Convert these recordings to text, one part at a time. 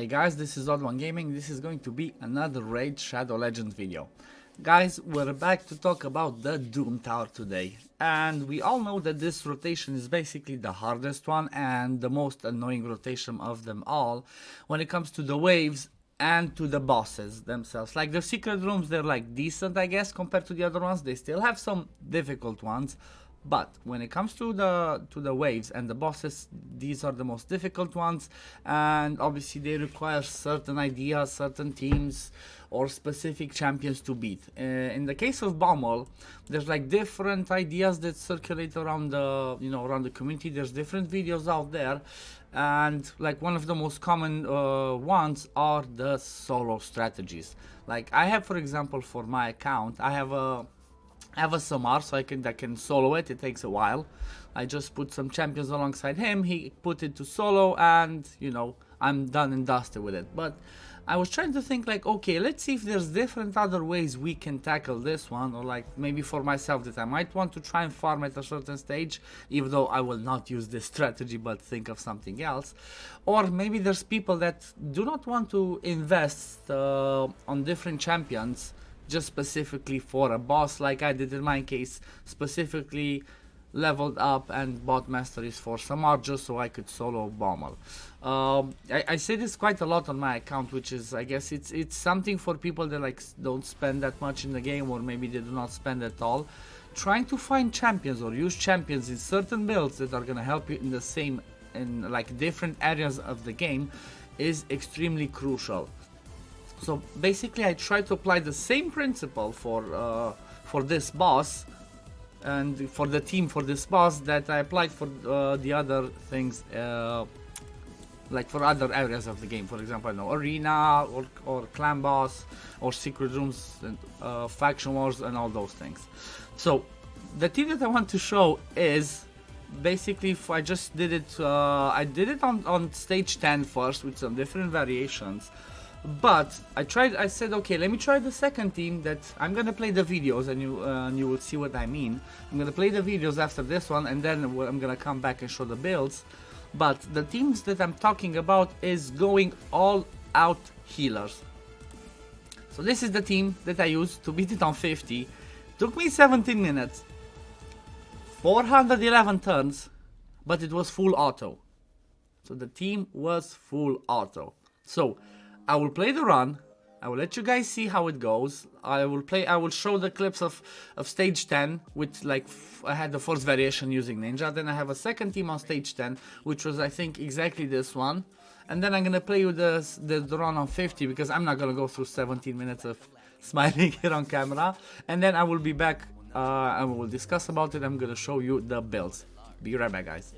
Hey guys, this is OddOneGaming. This is going to be another Raid Shadow Legends video. Guys, we're back to talk about the Doom Tower today. And we all know that this rotation is basically the hardest one and the most annoying rotation of them all when it comes to the waves and to the bosses themselves. Like the secret rooms, they're like decent, I guess, compared to the other ones. They still have some difficult ones. But when it comes to the waves and the bosses, these are the most difficult ones, and obviously they require certain ideas, certain teams, or specific champions to beat. In the case of Bommal, there's like different ideas that circulate around the around the community. There's different videos out there, and like one of the most common ones are the solo strategies. Like I have, for example, for my account, I have a Samar, so I can solo it. It takes a while. I just put some champions alongside him. He put it to solo, and I'm done and dusted with it. But I was trying to think like, okay, let's see if there's different other ways we can tackle this one, or like maybe for myself that I might want to try and farm at a certain stage, even though I will not use this strategy but think of something else. Or maybe there's people that do not want to invest on different champions just specifically for a boss, like I did in my case, specifically leveled up and bought masteries for Samar just so I could solo Bommal. I say this quite a lot on my account, which is, I guess it's something for people that like don't spend that much in the game, or maybe they do not spend at all. Trying to find champions or use champions in certain builds that are gonna help you in like different areas of the game is extremely crucial. So basically I try to apply the same principle for this boss and for the team for this boss that I applied for the other things, like for other areas of the game. For example, I know arena or clan boss or secret rooms and faction wars and all those things. So the team that I want to show is basically, I just did it, I did it on stage 10 first with some different variations. But I said, okay, let me try the second team that I'm gonna play the videos, and you will see what I mean. I'm gonna play the videos after this one, and then I'm gonna come back and show the builds. But the teams that I'm talking about is going all out healers. So this is the team that I used to beat it on 50. Took me 17 minutes, 411 turns, but it was full auto. So the team was full auto. So I will play the run, I will let you guys see how it goes. I will show the clips of stage 10 with like, I had the first variation using Ninja, then I have a second team on stage 10, which was I think exactly this one. And then I'm gonna play with the run on 50, because I'm not gonna go through 17 minutes of smiling here on camera. And then I will be back and we will discuss about it. I'm gonna show you the builds. Be right back, guys.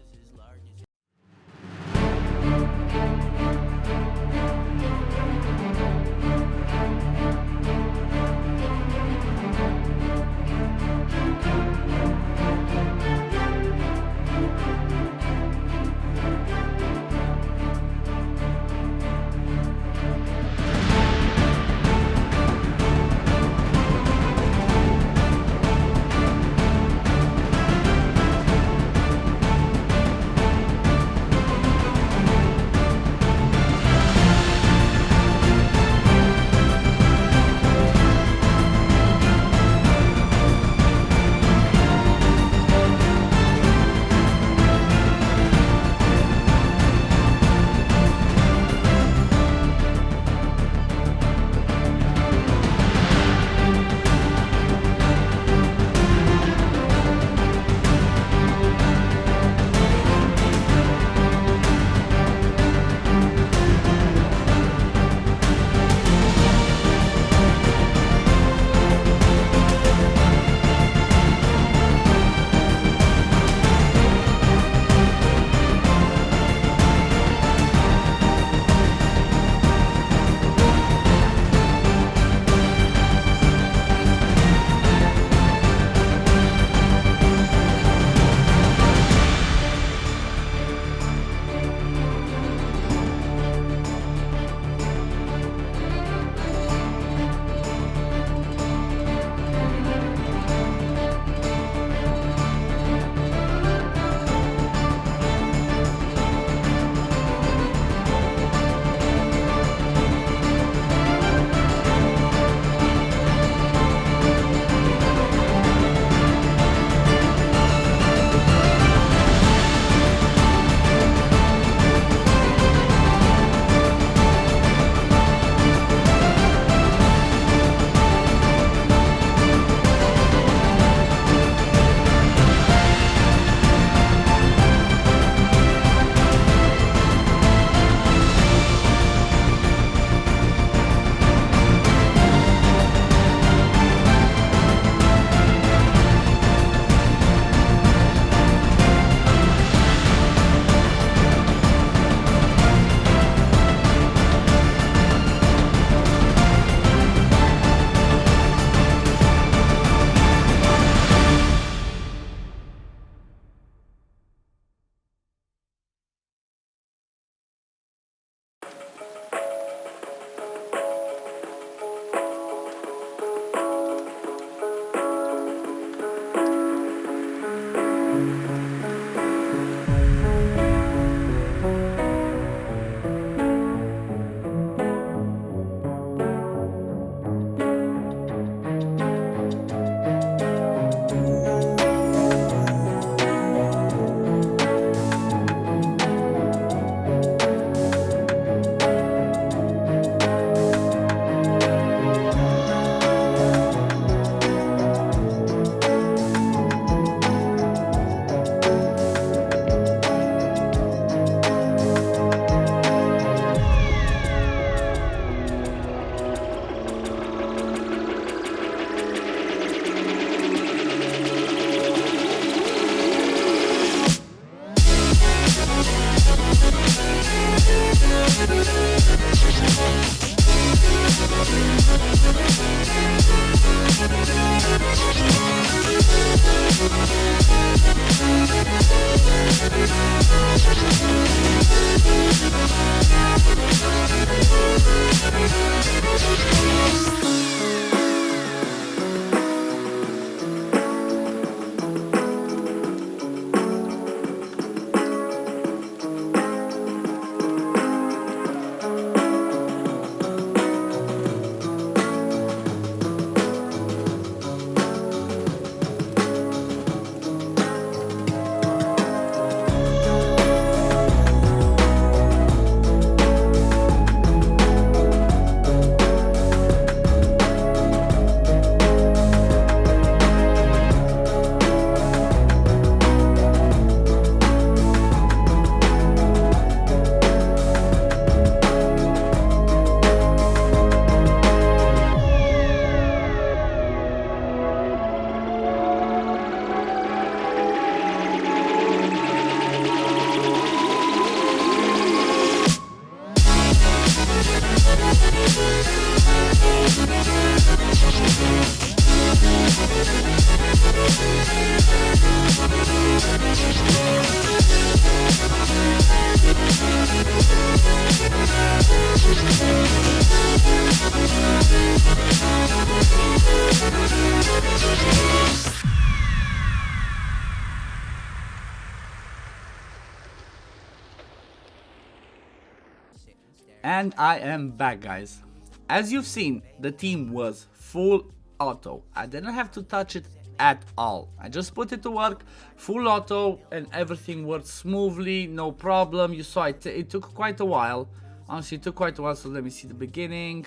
And I am back, guys. As you've seen, the team was full auto. I didn't have to touch it at all. I just put it to work, full auto, and everything worked smoothly, no problem. You saw it took quite a while. Honestly, it took quite a while, so let me see the beginning.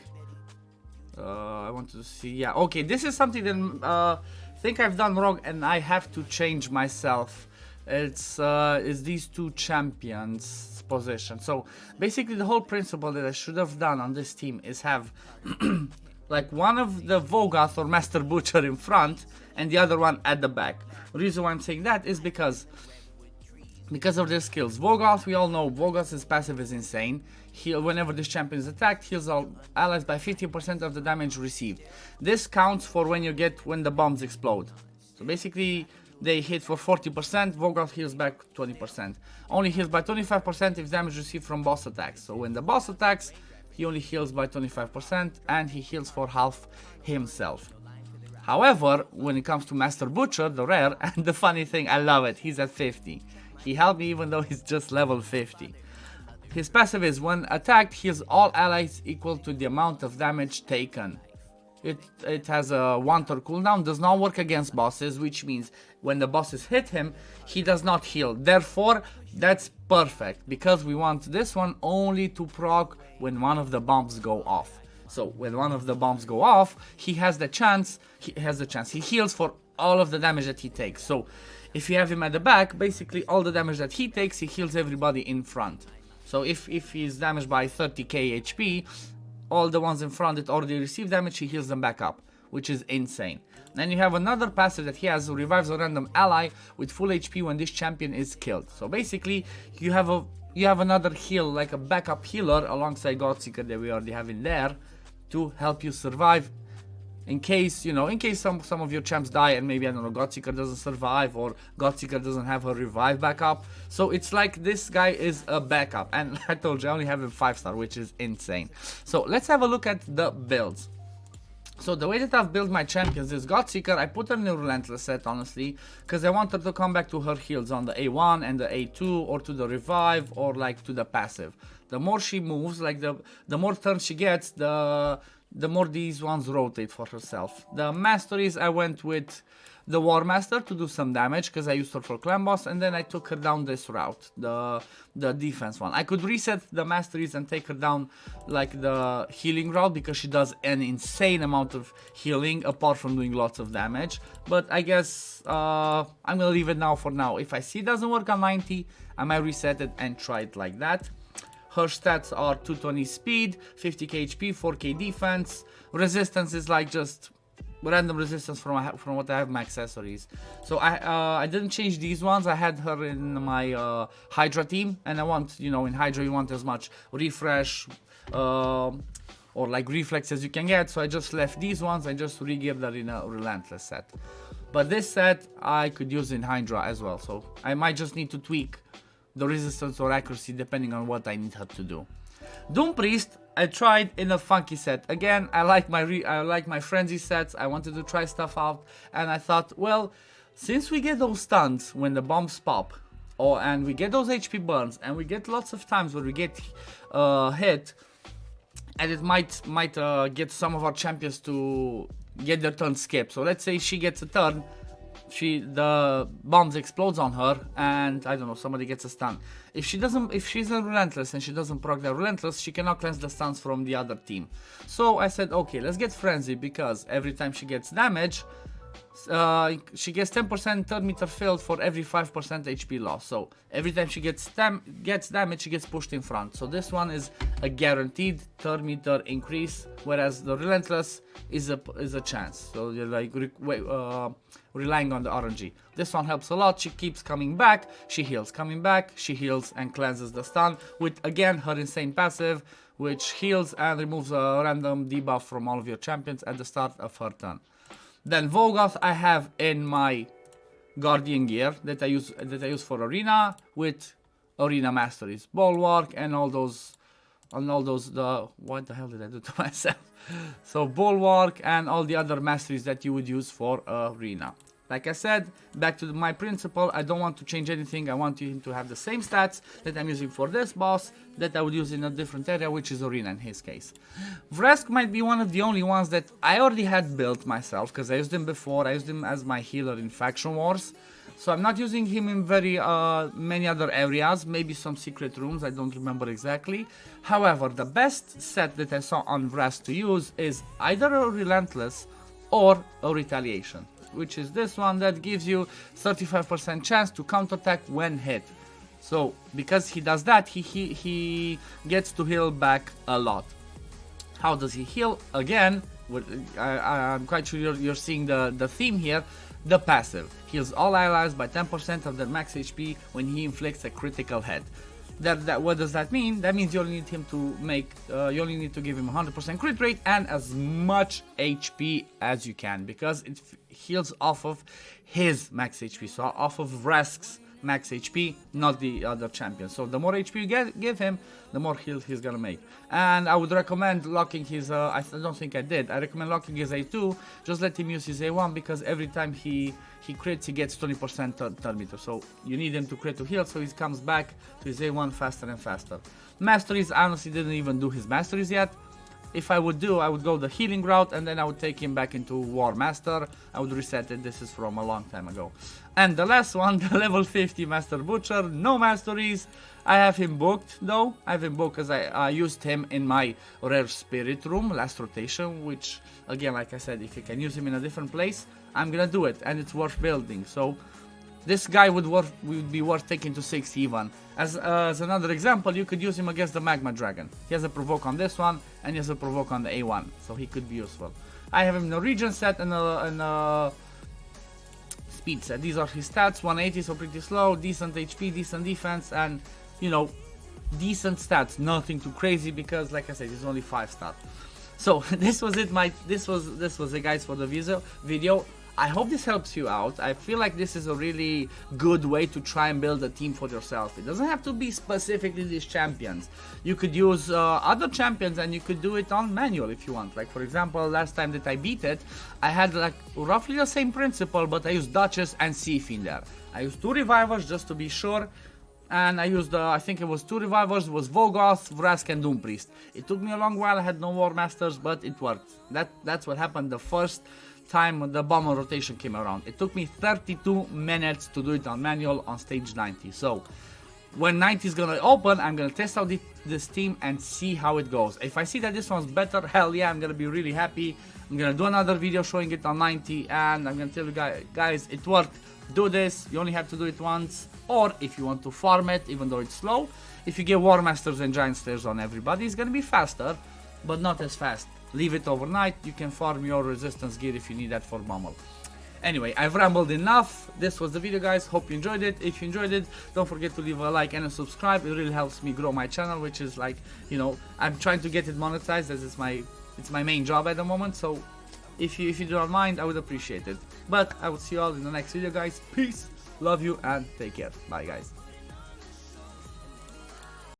I want to see, yeah, okay, this is something that I think I've done wrong and I have to change myself. It's these two champions position. So basically the whole principle that I should have done on this team is have like one of the Vogath or Master Butcher in front and the other one at the back. The reason why I'm saying that is because of their skills. Vogath, we all know Vogath's passive is insane. Whenever this champion is attacked, heals all allies by 50% of the damage received. This counts for when the bombs explode. So basically they hit for 40%, Vogath heals back 20%. Only heals by 25% if damage received from boss attacks. So when the boss attacks, he only heals by 25% and he heals for half himself. However, when it comes to Master Butcher, the rare, and the funny thing, I love it, he's at 50. He helped me even though he's just level 50. His passive is when attacked, heals all allies equal to the amount of damage taken. It has a 1-turn cooldown, does not work against bosses, which means when the bosses hit him, he does not heal. Therefore, that's perfect, because we want this one only to proc when one of the bombs go off. So when one of the bombs go off, he has the chance, he heals for all of the damage that he takes. So if you have him at the back, basically all the damage that he takes, he heals everybody in front. So if he's damaged by 30k HP, all the ones in front that already received damage, he heals them back up, which is insane. Then you have another passive that he has, who revives a random ally with full HP when this champion is killed. So basically, you have another heal, like a backup healer alongside Godseeker that we already have in there to help you survive. In case, some of your champs die and maybe, I don't know, Godseeker doesn't survive or Godseeker doesn't have her revive backup. So it's like this guy is a backup. And I told you, I only have him 5-star, which is insane. So let's have a look at the builds. So the way that I've built my champions is Godseeker, I put her in a Relentless set, honestly, because I want her to come back to her heals on the A1 and the A2, or to the revive, or like to the passive. The more she moves, like the more turns she gets, the more these ones rotate for herself. The masteries, I went with the War Master to do some damage because I used her for clan boss, and then I took her down this route, the defense one. I could reset the masteries and take her down like the healing route because she does an insane amount of healing apart from doing lots of damage. But I guess I'm gonna leave it now for now. If I see it doesn't work on 90, I might reset it and try it like that. Her stats are 220 speed, 50k HP, 4k defense. Resistance is like just random resistance from what I have in my accessories. So I didn't change these ones. I had her in my Hydra team, and I want, in Hydra you want as much refresh or like reflex as you can get. So I just left these ones and just re-geared her in a Relentless set. But this set I could use in Hydra as well. So I might just need to tweak the resistance or accuracy depending on what I need her to do. Doom Priest, I tried in a funky set. Again, I like my frenzy sets. I wanted to try stuff out, and I thought, well, since we get those stuns when the bombs pop, and we get those HP burns, and we get lots of times where we get hit, and it might get some of our champions to get their turn skipped. So let's say she gets a turn, the bombs explodes on her, and I don't know, somebody gets a stun. If she's a Relentless and she doesn't proc the Relentless, she cannot cleanse the stuns from the other team. So I said, okay, let's get Frenzy, because every time she gets damage, she gets 10% third meter filled for every 5% HP loss. So every time she gets damage, she gets pushed in front. So this one is a guaranteed third meter increase, whereas the Relentless is a chance. So you're like relying on the RNG. This one helps a lot. She keeps coming back, she heals, coming back, she heals and cleanses the stun with, again, her insane passive, which heals and removes a random debuff from all of your champions at the start of her turn. Then Vogoth I have in my Guardian gear that I use for arena with arena masteries, bulwark, and all those. What the hell did I do to myself? So bulwark and all the other masteries that you would use for arena. Like I said, back to my principle, I don't want to change anything. I want him to have the same stats that I'm using for this boss that I would use in a different area, which is arena in his case. Vresk might be one of the only ones that I already had built myself, because I used him before. I used him as my healer in Faction Wars. So I'm not using him in very many other areas, maybe some secret rooms, I don't remember exactly. However, the best set that I saw on Vresk to use is either a Relentless or a Retaliation, which is this one that gives you 35% chance to counterattack when hit. So because he does that, he gets to heal back a lot. How does he heal? Again, I'm quite sure you're seeing the theme here. The passive heals all allies by 10% of their max HP when he inflicts a critical hit. What does that mean? That means you only need him to make, you only need to give him 100% crit rate and as much HP as you can, because it heals off of his max HP, so off of Vresk's max HP, not the other champion. So the more HP you give him, the more heal he's gonna make. And I would recommend locking his, I don't think I did, I recommend locking his A2, just let him use his A1, because every time he crits, he gets 20% turn meter. So you need him to crit to heal, so he comes back to his A1 faster and faster. Masteries, I honestly didn't even do his masteries yet. If I would go the healing route, and then I would take him back into War Master. I would reset it. This is from a long time ago. And the last one, the level 50 Master Butcher, no masteries. I have him booked though. I have him booked because I used him in my Rare Spirit room last rotation, which again, like I said, if you can use him in a different place, I'm gonna do it, and it's worth building. So this guy would be worth taking to 60 even. As another example, you could use him against the Magma Dragon. He has a provoke on this one, and he has a provoke on the A1, so he could be useful. I have him in a regen set and a speed set. These are his stats, 180, so pretty slow, decent HP, decent defense, and you know, decent stats, nothing too crazy, because like I said, he's only 5-star. So this was it, this was it guys for the video. I hope this helps you out. I feel like this is a really good way to try and build a team for yourself. It doesn't have to be specifically these champions. You could use other champions, and you could do it on manual if you want. Like for example, last time that I beat it, I had like roughly the same principle, but I used Duchess and Sif in there. I used 2 revivers just to be sure. And I used, I think it was 2 revivers, it was Vogoth, Vresk, and Doom Priest. It took me a long while, I had no War Masters, but it worked. That's what happened the first time the Bommal rotation came around. It took me 32 minutes to do it on manual on stage 90. So when 90 is gonna open, I'm gonna test out this team and see how it goes. If I see that this one's better, hell yeah, I'm gonna be really happy. I'm gonna do another video showing it on 90, and I'm gonna tell you guys, it worked. Do this, you only have to do it once. Or if you want to farm it, even though it's slow, if you get War Masters and Giant Slayers on everybody, it's gonna be faster, but not as fast. Leave it overnight, you can farm your resistance gear if you need that for Bommal. Anyway, I've rambled enough. This was the video, guys. Hope you enjoyed it. If you enjoyed it, don't forget to leave a like and a subscribe. It really helps me grow my channel, which is like, you know, I'm trying to get it monetized, as it's my main job at the moment. So if you do not mind, I would appreciate it. But I will see you all in the next video, guys. Peace, love you, and take care. Bye, guys.